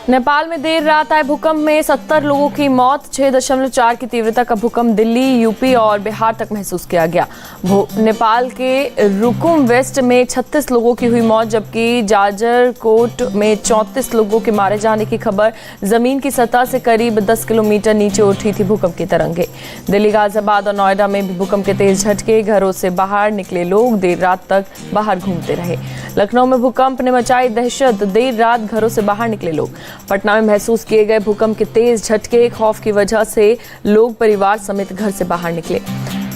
नेपाल में देर रात आए भूकंप में 70 लोगों की मौत। 6.4 की तीव्रता का भूकंप दिल्ली, यूपी और बिहार तक महसूस किया गया। नेपाल के रुकुम वेस्ट में 36 लोगों की हुई मौत, जबकि जाजरकोट में 34 लोगों के मारे जाने की खबर। जमीन की सतह से करीब 10 किलोमीटर नीचे उठी थी भूकंप की तरंगे। दिल्ली, गाजियाबाद और नोएडा में भी भूकंप के तेज झटके। घरों से बाहर निकले लोग देर रात तक बाहर घूमते रहे। लखनऊ में भूकंप ने मचाई दहशत। देर रात घरों से बाहर निकले लोग। पटना में महसूस किए गए भूकंप के तेज झटके। खौफ की वजह से लोग परिवार समेत घर से बाहर निकले।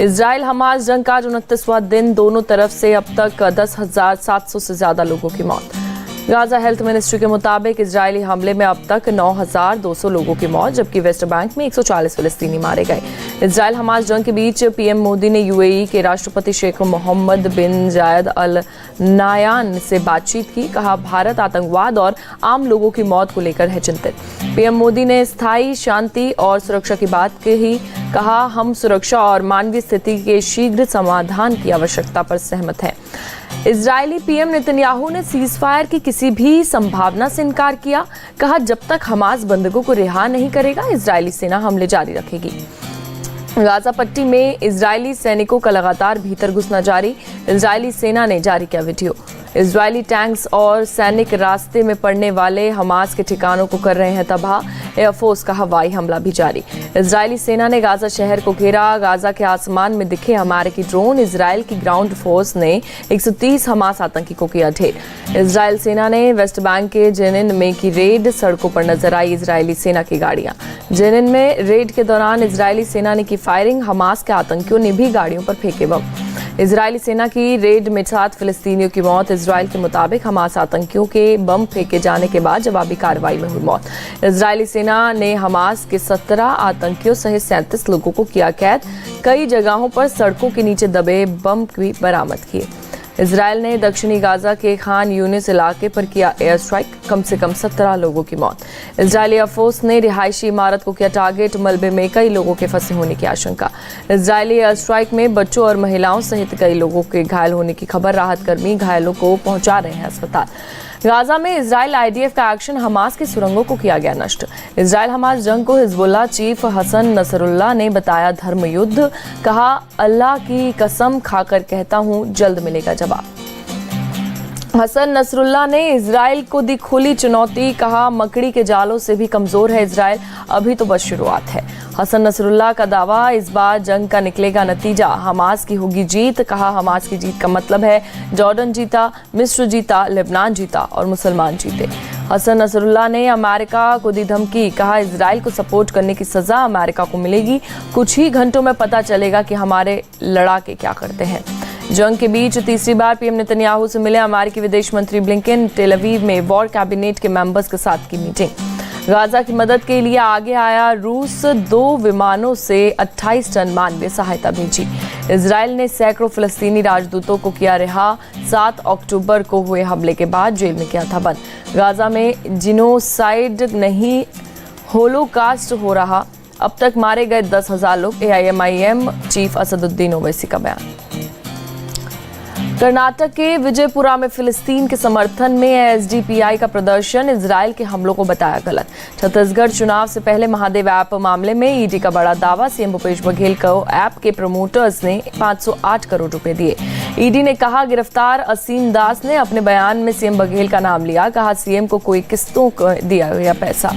इजराइल हमास जंग का 29वां दिन। दोनों तरफ से अब तक 10,700 से ज्यादा लोगों की मौत। गाजा हेल्थ मिनिस्ट्री के मुताबिक इजरायली हमले में अब तक 9,200 लोगों की मौत, जबकि वेस्ट बैंक में 140 फिलिस्तीनी मारे गए। इजराइल हमास जंग के बीच पीएम मोदी ने यूएई के राष्ट्रपति शेख मोहम्मद बिन जायद अल नायान से बातचीत की। कहा, भारत आतंकवाद और आम लोगों की मौत को लेकर है चिंतित। पीएम मोदी ने स्थायी शांति और सुरक्षा की बात कही। कहा, हम सुरक्षा और मानवीय स्थिति के शीघ्र समाधान की आवश्यकता पर सहमत हैं। इजरायली पीएम नेतन्याहू ने सीजफायर की किसी भी संभावना से इनकार किया। कहा, जब तक हमास बंधकों को रिहा नहीं करेगा, इजरायली सेना हमले जारी रखेगी। गाजा पट्टी में इजरायली सैनिकों का लगातार भीतर घुसना जारी। इजरायली सेना ने जारी किया वीडियो। इजरायली टैंक्स और सैनिक रास्ते में पड़ने वाले हमास के ठिकानों को कर रहे हैं तबाह। एयरफोर्स का हवाई हमला भी जारी। इजरायली सेना ने गाजा शहर को घेरा। गाजा के आसमान में दिखे अमेरिकी ड्रोन। इजरायल की ग्राउंड फोर्स ने 130 हमास आतंकी को किया ढेर। इजरायल सेना ने वेस्ट बैंक के जेनिन में की रेड। सड़कों पर नजर आई इजरायली सेना की गाड़ियां। जेनिन में रेड के दौरान इजरायली सेना ने की फायरिंग। हमास के आतंकियों ने भी गाड़ियों पर फेंके बम। इजरायली सेना की रेड में 7 फिलिस्तीनियों की मौत। इजरायल के मुताबिक हमास आतंकियों के बम फेंके जाने के बाद जवाबी कार्रवाई में हुई मौत। इजरायली सेना ने हमास के 17 आतंकियों सहित 37 लोगों को किया कैद। कई जगहों पर सड़कों के नीचे दबे बम भी बरामद किए। इजरायल ने दक्षिणी गाजा के खान यूनिस इलाके पर किया एयर स्ट्राइक। कम से कम 17 लोगों की मौत। इजरायली एयरफोर्स ने रिहायशी इमारत को किया टारगेट। मलबे में कई लोगों के फंसे होने की आशंका। इजरायली एयर स्ट्राइक में बच्चों और महिलाओं सहित कई लोगों के घायल होने की खबर। राहत कर्मी घायलों को पहुंचा रहे हैं अस्पताल। गाजा में इजरायल आईडीएफ का एक्शन। हमास की सुरंगों को किया गया नष्ट। इजरायल हमास जंग को हिजबुल्लाह चीफ हसन नसरुल्लाह ने बताया धर्म युद्ध। कहा, अल्लाह की कसम खाकर कहता हूं, जल्द मिलेगा जवाब। हसन नसरुल्लाह ने इजरायल को दी खुली चुनौती। कहा, मकड़ी के जालों से भी कमजोर है इजरायल, अभी तो बस शुरुआत है। हसन नसरुल्लाह का दावा, इस बार जंग का निकलेगा नतीजा, हमास की होगी जीत। कहा, हमास की जीत का मतलब है जॉर्डन जीता, मिस्र जीता, लेबनान जीता और मुसलमान जीते। हसन नसरुल्लाह ने अमेरिका को दी धमकी। कहा, इजरायल को सपोर्ट करने की सजा अमेरिका को मिलेगी। कुछ ही घंटों में पता चलेगा कि हमारे लड़ाके क्या करते हैं। जंग के बीच तीसरी बार पीएम नेतन्याहू से मिले अमेरिकी विदेश मंत्री ब्लिंकन। टेल अवीव में वॉर कैबिनेट के मेंबर्स के साथ की मीटिंग। गाजा की मदद के लिए आगे आया रूस। 2 विमानों से 28 टन मानवीय सहायता भेजी। इजरायल ने सैकड़ों फिलिस्तीनी राजदूतों को किया रिहा। 7 अक्टूबर को हुए हमले के बाद जेल में किया था बंद। गाजा में जिनोसाइड नहीं, होलोकास्ट हो रहा। अब तक मारे गए 10,000 लोग। AIMIM चीफ असदुद्दीन ओवैसी का बयान। कर्नाटक के विजयपुरा में फिलिस्तीन के समर्थन में SDPI का प्रदर्शन। इजरायल के हमलों को बताया गलत। छत्तीसगढ़ चुनाव से पहले महादेव ऐप मामले में ईडी का बड़ा दावा। सीएम भूपेश बघेल को ऐप के प्रमोटर्स ने 508 करोड़ रुपए दिए। ईडी ने कहा, गिरफ्तार असीम दास ने अपने बयान में सीएम बघेल का नाम लिया। कहा, सीएम को कोई किस्तों को दिया गया पैसा।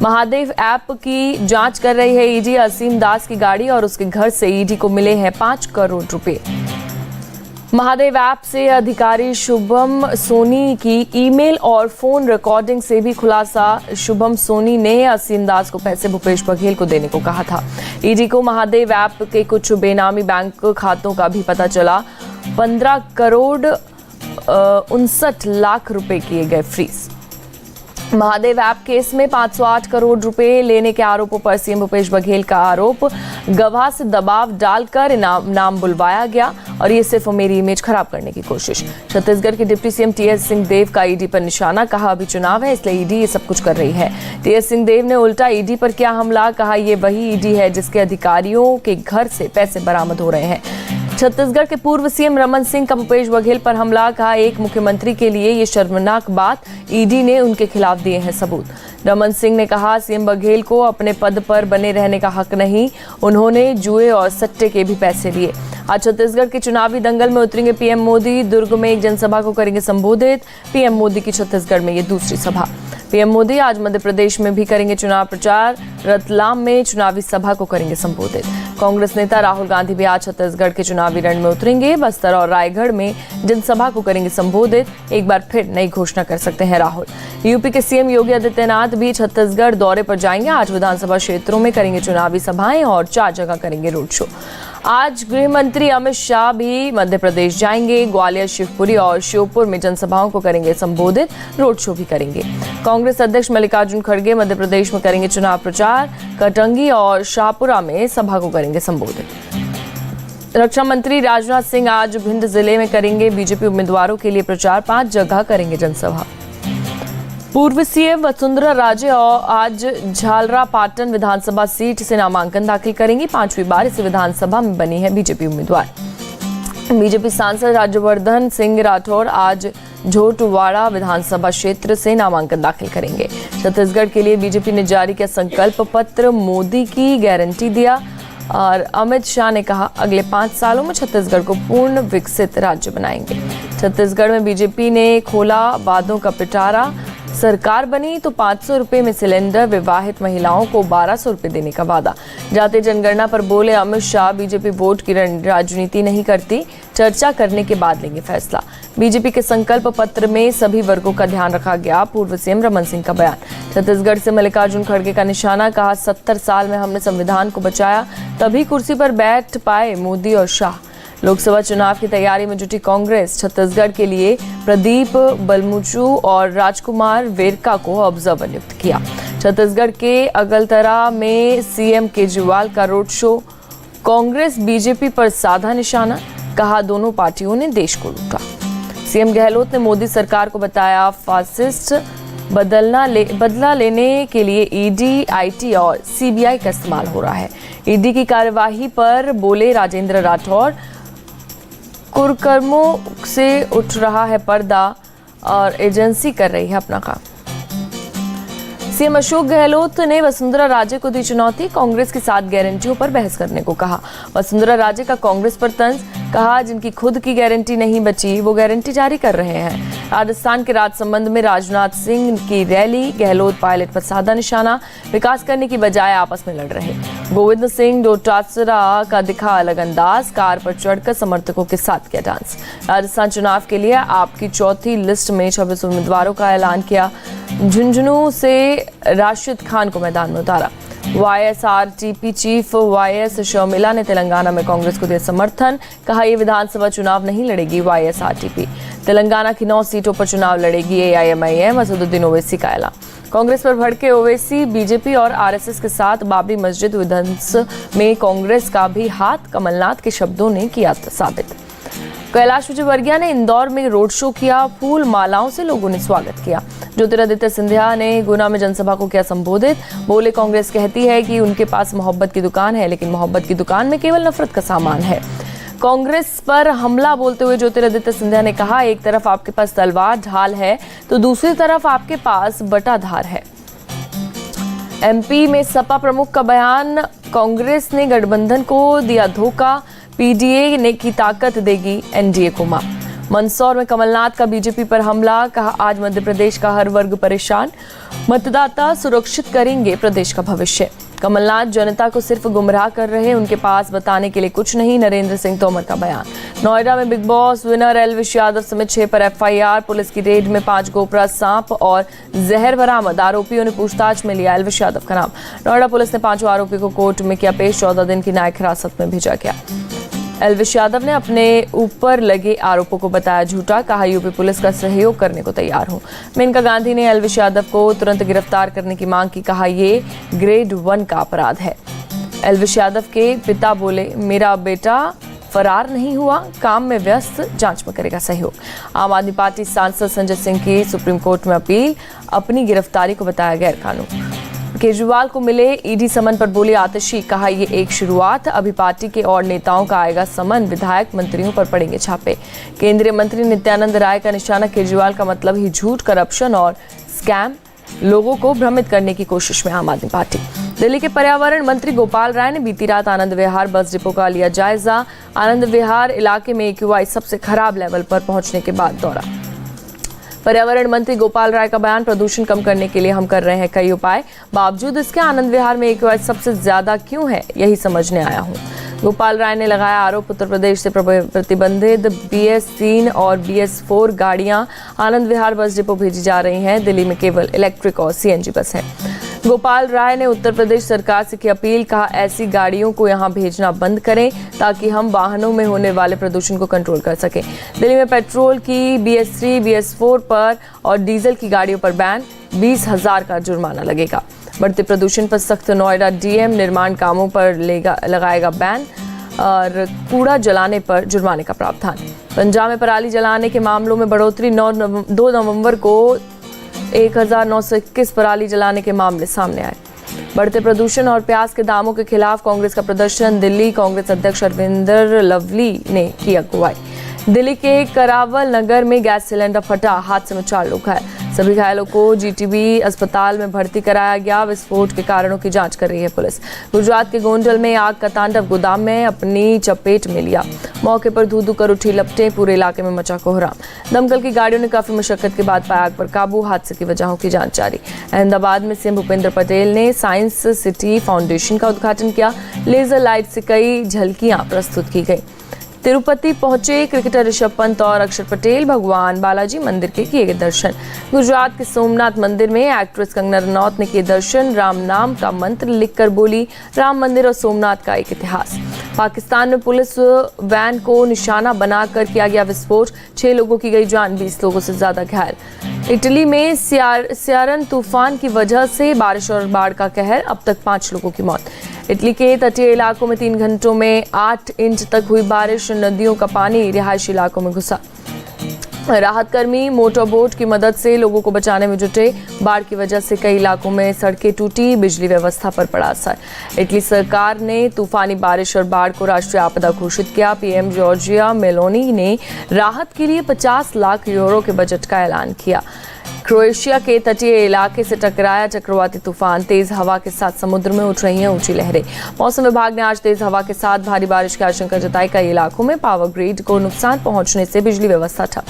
महादेव ऐप की जांच कर रही है ईडी। असीम दास की गाड़ी और उसके घर से ईडी को मिले हैं 5 करोड़ रुपए। महादेव ऐप से अधिकारी शुभम सोनी की ईमेल और फोन रिकॉर्डिंग से भी खुलासा। शुभम सोनी ने असीम दास को पैसे भूपेश बघेल को देने को कहा था। ईडी को महादेव ऐप के कुछ बेनामी बैंक खातों का भी पता चला। 15 करोड़ 59 लाख रुपए किए गए फ्रीज। महादेव ऐप केस में 508 करोड़ रुपए लेने के आरोपों पर सीएम भूपेश बघेल का आरोप। गवाह से दबाव डालकर नाम बुलवाया गया और ये सिर्फ मेरी इमेज खराब करने की कोशिश। छत्तीसगढ़ के डिप्टी सीएम TS सिंहदेव का ईडी पर निशाना। कहा, अभी चुनाव है इसलिए ईडी ये सब कुछ कर रही है। TS सिंहदेव ने उल्टा ईडी पर किया हमला। कहा, ये वही ईडी है जिसके अधिकारियों के घर से पैसे बरामद हो रहे हैं। छत्तीसगढ़ के पूर्व सीएम रमन सिंह का भूपेश बघेल पर हमला। कहा, एक मुख्यमंत्री के लिए ये शर्मनाक बात। ईडी ने उनके खिलाफ दिए हैं सबूत। रमन सिंह ने कहा, सीएम बघेल को अपने पद पर बने रहने का हक नहीं, उन्होंने जुए और सट्टे के भी पैसे लिए। आज छत्तीसगढ़ के चुनावी दंगल में उतरेंगे पीएम मोदी। दुर्ग में एक जनसभा को करेंगे संबोधित। पीएम मोदी की छत्तीसगढ़ में ये दूसरी सभा। पीएम मोदी आज मध्य प्रदेश में भी करेंगे चुनाव प्रचार। रतलाम में चुनावी सभा को करेंगे संबोधित। कांग्रेस नेता राहुल गांधी भी आज छत्तीसगढ़ के चुनावी रण में उतरेंगे। बस्तर और रायगढ़ में जनसभा को करेंगे संबोधित। एक बार फिर नई घोषणा कर सकते हैं राहुल। यूपी के सीएम योगी आदित्यनाथ भी छत्तीसगढ़ दौरे पर जाएंगे। आज विधानसभा क्षेत्रों में करेंगे चुनावी सभाएं और 4 जगह करेंगे रोड शो। आज गृह मंत्री अमित शाह भी मध्य प्रदेश जाएंगे। ग्वालियर, शिवपुरी और श्योपुर में जनसभाओं को करेंगे संबोधित। रोड शो भी करेंगे। कांग्रेस अध्यक्ष मल्लिकार्जुन खड़गे मध्य प्रदेश में करेंगे चुनाव प्रचार। कटंगी और शाहपुरा में सभा को करेंगे संबोधित। रक्षा मंत्री राजनाथ सिंह आज भिंड जिले में करेंगे बीजेपी उम्मीदवारों के लिए प्रचार। 5 जगह करेंगे जनसभा। पूर्व सीएम वसुंधरा राजे और आज झालरापाटन विधानसभा सीट से नामांकन दाखिल करेंगी। 5वीं बार इस विधानसभा में बनी है बीजेपी उम्मीदवार। बीजेपी सांसद राज्यवर्धन सिंह राठौर आज झोटवाड़ा विधानसभा क्षेत्र से नामांकन दाखिल करेंगे। छत्तीसगढ़ के लिए बीजेपी ने जारी किया संकल्प पत्र। मोदी की गारंटी दिया और अमित शाह ने कहा, अगले 5 सालों में छत्तीसगढ़ को पूर्ण विकसित राज्य बनाएंगे। छत्तीसगढ़ में बीजेपी ने खोला वादों का पिटारा। सरकार बनी तो 500 रुपए में सिलेंडर, विवाहित महिलाओं को 1200 रुपए देने का वादा। जातीय जनगणना पर बोले अमित शाह, बीजेपी वोट की राजनीति नहीं करती, चर्चा करने के बाद लेंगे फैसला। बीजेपी के संकल्प पत्र में सभी वर्गों का ध्यान रखा गया। पूर्व सीएम रमन सिंह का बयान। छत्तीसगढ़ से मल्लिकार्जुन खड़गे का निशाना, कहा 70 साल में हमने संविधान को बचाया, तभी कुर्सी पर बैठ पाए मोदी और शाह। लोकसभा चुनाव की तैयारी में जुटी कांग्रेस। छत्तीसगढ़ के लिए प्रदीप बलमुचू और राजकुमार वेरका को ऑब्जर्वर नियुक्त किया। छत्तीसगढ़ के अगलतरा में सीएम केजरीवाल का रोड शो। कांग्रेस बीजेपी पर साधा निशाना, कहा दोनों पार्टियों ने देश को लूटा। सीएम गहलोत ने मोदी सरकार को बताया फासिस्ट। बदला लेने के लिए ईडी, आईटी और सीबीआई का इस्तेमाल हो रहा है। ईडी की कार्यवाही पर बोले राजेंद्र राठौर, कुकर्मों से उठ रहा है पर्दा और एजेंसी कर रही है अपना काम। सीएम अशोक गहलोत ने वसुंधरा राजे को दी चुनौती। कांग्रेस की 7 गारंटियों पर बहस करने को कहा। वसुंधरा राजे का कांग्रेस पर तंज, कहा जिनकी खुद की गारंटी नहीं बची वो गारंटी जारी कर रहे हैं। राजस्थान के राजसमंद में राजनाथ सिंह की रैली। गहलोत पायलट पर साधा निशाना, विकास करने की बजाय आपस में लड़ रहे। गोविंद सिंह डोटासरा का दिखा अलग अंदाज, कार पर चढ़कर समर्थकों के साथ किया डांस। राजस्थान चुनाव के लिए आपकी चौथी लिस्ट में 26 उम्मीदवारों का ऐलान किया। झुंझुनू से राशिद खान को मैदान में उतारा। वाईएसआरटीपी चीफ वाईएस शर्मिला ने तेलंगाना में कांग्रेस को दिया समर्थन, कहा ये विधानसभा चुनाव नहीं लड़ेगी वाईएसआरटीपी। तेलंगाना की 9 सीटों पर चुनाव लड़ेगी एआईएमआईएम। असदुद्दीन ओवैसी का ऐलान। कांग्रेस पर भड़के ओवैसी, बीजेपी और आरएसएस के साथ बाबरी मस्जिद विध्वंस में कांग्रेस का भी हाथ, कमलनाथ के शब्दों ने किया साबित। कैलाश विजयवर्गीय ने इंदौर में रोड शो किया। फूल मालाओं से लोगों ने स्वागत किया। ज्योतिरादित्य सिंधिया ने गुना में जनसभा को किया संबोधित। बोले कांग्रेस कहती है कि उनके पास मोहब्बत की दुकान है, लेकिन मोहब्बत की दुकान में केवल नफरत का सामान है। कांग्रेस पर हमला बोलते हुए ज्योतिरादित्य सिंधिया ने कहा, एक तरफ आपके पास तलवार ढाल है तो दूसरी तरफ आपके पास बटाधार है। एमपी में सपा प्रमुख का बयान, कांग्रेस ने गठबंधन को दिया धोखा, पीडीए ने की ताकत देगी एनडीए को मां। मंदसौर में कमलनाथ का बीजेपी पर हमला, कहा आज मध्य प्रदेश का हर वर्ग परेशान, मतदाता सुरक्षित करेंगे प्रदेश का भविष्य। कमलनाथ जनता को सिर्फ गुमराह कर रहे, उनके पास बताने के लिए कुछ नहीं, नरेंद्र सिंह तोमर का बयान। नोएडा में big boss winner Elvish Yadav समेत 6 पर एफआईआर। पुलिस की रेड में 5 गोपरा सांप और जहर बरामद। आरोपियों ने पूछताछ में लिया एल्विश यादव का नाम। नोएडा पुलिस ने 5 आरोपी को कोर्ट में किया पेश। 14 दिन की न्यायिक हिरासत में भेजा गया। एल्विश यादव ने अपने ऊपर लगे आरोपों को बताया झूठा, कहा यूपी पुलिस का सहयोग करने को तैयार हूं। मेनका गांधी ने एल्विश यादव को तुरंत गिरफ्तार करने की मांग की, कहा ये ग्रेड 1 का अपराध है। एल्विश यादव के पिता बोले, मेरा बेटा फरार नहीं हुआ, काम में व्यस्त, जांच में करेगा सहयोग। आम आदमी पार्टी सांसद संजय सिंह की सुप्रीम कोर्ट में अपील, अपनी गिरफ्तारी को बताया गैरकानूनी। केजरीवाल को मिले ईडी समन पर बोली आतिशी, कहा ये एक शुरुआत, अभी पार्टी के और नेताओं का आएगा समन, विधायक मंत्रियों पर पड़ेंगे छापे। केंद्रीय मंत्री नित्यानंद राय का निशाना, केजरीवाल का मतलब ही झूठ, करप्शन और स्कैम लोगों को भ्रमित करने की कोशिश में आम आदमी पार्टी। दिल्ली के पर्यावरण मंत्री गोपाल राय ने बीती रात आनंद विहार बस डिपो का लिया जायजा। आनंद विहार इलाके में AQI सबसे खराब लेवल पर पहुंचने के बाद दौरा। पर्यावरण मंत्री गोपाल राय का बयान, प्रदूषण कम करने के लिए हम कर रहे हैं कई उपाय, बावजूद इसके आनंद विहार में AQI सबसे ज्यादा क्यों है, यही समझने आया हूं। गोपाल राय ने लगाया आरोप, उत्तर प्रदेश से प्रतिबंधित BS3 और BS4 गाड़ियां आनंद विहार बस डिपो भेजी जा रही हैं। दिल्ली में केवल इलेक्ट्रिक और CNG बस है। गोपाल राय ने उत्तर प्रदेश सरकार से की अपील, कहा ऐसी गाड़ियों को यहां भेजना बंद करें ताकि हम वाहनों में होने वाले प्रदूषण को कंट्रोल कर सकें। दिल्ली में पेट्रोल की BS3, BS4 पर और डीजल की गाड़ियों पर बैन, 20,000 का जुर्माना लगेगा। बढ़ते प्रदूषण पर सख्त, नोएडा DM निर्माण कामों पर लगाएगा बैन और कूड़ा जलाने पर जुर्माने का प्रावधान। पंजाब में पराली जलाने के मामलों में बढ़ोतरी, 2 नवंबर को 1921 पराली जलाने के मामले सामने आए। बढ़ते प्रदूषण और प्याज के दामों के खिलाफ कांग्रेस का प्रदर्शन, दिल्ली कांग्रेस अध्यक्ष अरविंदर लवली ने की अगुवाई। दिल्ली के करावल नगर में गैस सिलेंडर फटा, हादसे में 4 लोग घायल। सभी घायलों को GTB अस्पताल में भर्ती कराया गया। विस्फोट के कारणों की जांच कर रही है पुलिस। गुजरात के गोंडल में आग का तांडव, गोदाम में अपनी चपेट में लिया। मौके पर धू-धू कर उठी लपटें, पूरे इलाके में मचा कोहराम। दमकल की गाड़ियों ने काफी मशक्कत के बाद पाया आग पर काबू। हादसे की वजहों की जांच जारी। अहमदाबाद में CM भूपेंद्र पटेल ने साइंस सिटी फाउंडेशन का उद्घाटन किया। लेजर लाइट से कई झलकियां प्रस्तुत की गई। तिरुपति पहुंचे क्रिकेटर ऋषभ पंत और अक्षर पटेल, भगवान बालाजी मंदिर के किए दर्शन। गुजरात के सोमनाथ मंदिर में एक्ट्रेस कंगना रनौत ने किए दर्शन। राम नाम का मंत्र लिखकर बोली, राम मंदिर और सोमनाथ का एक इतिहास। पाकिस्तान में पुलिस वैन को निशाना बनाकर किया गया विस्फोट, 6 लोगों की गई जान, 20 लोगों से ज्यादा घायल। इटली में सियारन तूफान की वजह से बारिश और बाढ़ का कहर, अब तक 5 लोगों की मौत। इटली के तटीय इलाकों में 3 घंटों में 8 इंच तक हुई बारिश, नदियों का पानी रिहायशी इलाकों में घुसा। राहत कर्मी मोटर बोट की मदद से लोगों को बचाने में जुटे। बाढ़ की वजह से कई इलाकों में सड़कें टूटी, बिजली व्यवस्था पर पड़ा असर। इटली सरकार ने तूफानी बारिश और बाढ़ को राष्ट्रीय आपदा घोषित किया। PM जॉर्जिया मेलोनी ने राहत के लिए 50 लाख यूरो के बजट का ऐलान किया। क्रोएशिया के तटीय इलाके से टकराया चक्रवाती तूफान, तेज हवा के साथ समुद्र में उठ रही हैं ऊंची लहरें। मौसम विभाग ने आज तेज हवा के साथ भारी बारिश की आशंका जताई। कई इलाकों में पावर ग्रिड को नुकसान पहुंचने से बिजली व्यवस्था ठप।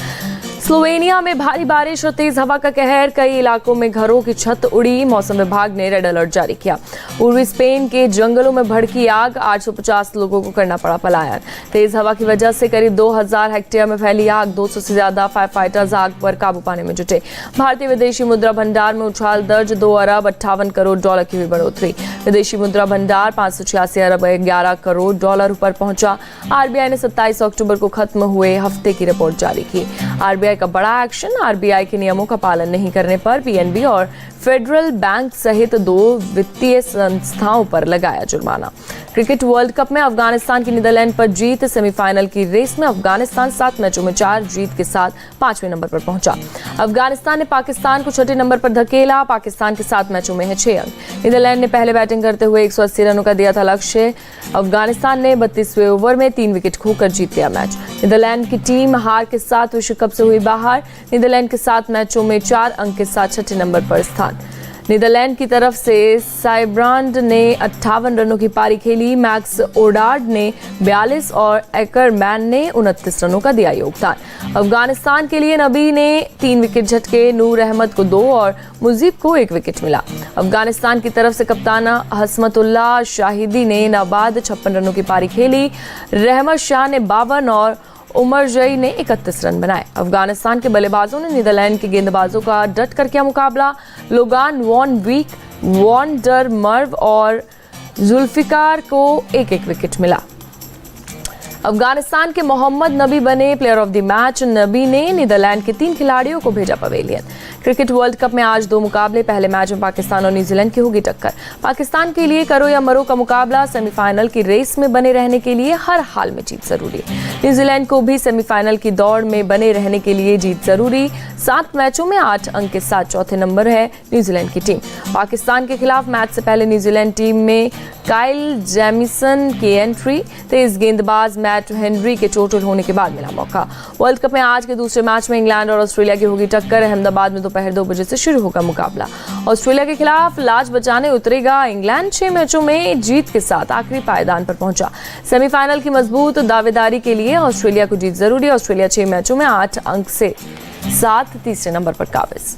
स्लोवेनिया में भारी बारिश और तेज हवा का कहर, कई इलाकों में घरों की छत उड़ी। मौसम विभाग ने रेड अलर्ट जारी किया। पूर्वी स्पेन के जंगलों में भड़की आग, 850 लोगों को करना पड़ा पलायन। तेज हवा की वजह से करीब 2000 हेक्टेयर में फैली आग, 200 से ज्यादा फायर फाइटर्स आग पर काबू पाने में जुटे। भारतीय विदेशी मुद्रा भंडार में उछाल दर्ज, $2 अरब 58 करोड़ की हुई बढ़ोतरी। विदेशी मुद्रा भंडार 586 अरब 11 करोड़ पर पहुंचा। RBI ने 27 अक्टूबर को खत्म हुए हफ्ते की रिपोर्ट जारी की। RBI का बड़ा एक्शन, RBI के नियमों का पालन नहीं करने पर PNB और फेडरल बैंक सहित 2 वित्तीय संस्थाओं पर लगाया जुर्माना। क्रिकेट वर्ल्ड कप में अफगानिस्तान की नीदरलैंड पर जीत, सेमीफाइनल की रेस में अफगानिस्तान 7 मैचों में 4 जीत के साथ 5वें नंबर पर पहुंचा। अफगानिस्तान ने पाकिस्तान को 6ठे नंबर पर धकेला। पाकिस्तान के 7 मैचों में है 6 अंक। नीदरलैंड ने पहले बैटिंग करते हुए 180 रनों का दिया था लक्ष्य। अफगानिस्तान ने 32वें ओवर में 3 विकेट खोकर जीत लिया मैच। नीदरलैंड की टीम हार के साथ विश्व कप से हुई बाहर। नीदरलैंड के 7 मैचों में 4 अंक के साथ 6ठे नंबर पर स्थान। नीदरलैंड की तरफ से साइब्रांड ने 58 रनों की पारी खेली। मैक्स ओडार्ड ने 42 और एकरमैन ने 29 रनों का दिया योगदान। अफगानिस्तान के लिए नबी ने 3 विकेट झटके, नूर अहमद को 2 और मुजीब को 1 विकेट मिला। अफगानिस्तान की तरफ से कप्तान हसमतुल्लाह शाहिदी ने नाबाद 56 रनों की पारी खेली। रहमत शाह ने 52 और उमर जई ने 31 रन बनाए। अफगानिस्तान के बल्लेबाजों ने नीदरलैंड के गेंदबाजों का डट कर किया मुकाबला। Logan van Beek, van der Merwe और जुल्फिकार को 1-1 विकेट मिला। अफगानिस्तान के मोहम्मद नबी बने प्लेयर ऑफ द मैच। नबी ने नीदरलैंड के 3 खिलाड़ियों को भेजा पवेलियन। क्रिकेट वर्ल्ड कप में आज 2 मुकाबले, पहले मैच में पाकिस्तान और न्यूजीलैंड की होगी टक्कर। पाकिस्तान के लिए करो या मरो का मुकाबला, सेमीफाइनल की रेस में बने रहने के लिए हर हाल में जीत जरूरी। न्यूजीलैंड को भी सेमीफाइनल की दौड़ में बने रहने के लिए जीत जरूरी। 7 मैचों में 8 अंक के साथ चौथे नंबर है न्यूजीलैंड की टीम। पाकिस्तान के खिलाफ मैच से पहले न्यूजीलैंड टीम में काइल जेमिसन की एंट्री। तेज गेंदबाज मैट मैट हेनरी के चोटिल होने के बाद मिला मौका। वर्ल्ड कप में आज के दूसरे मैच में इंग्लैंड और ऑस्ट्रेलिया की होगी टक्कर। अहमदाबाद में दोपहर 2 बजे से शुरू होगा मुकाबला। ऑस्ट्रेलिया के खिलाफ लाज बचाने उतरेगा इंग्लैंड। 6 मैचों में जीत के साथ आखिरी पायदान पर पहुंचा। सेमीफाइनल की मजबूत दावेदारी के लिए ऑस्ट्रेलिया को जीत जरूरी। ऑस्ट्रेलिया 6 मैचों में 8 अंक से 7 तीसरे नंबर पर काबिज।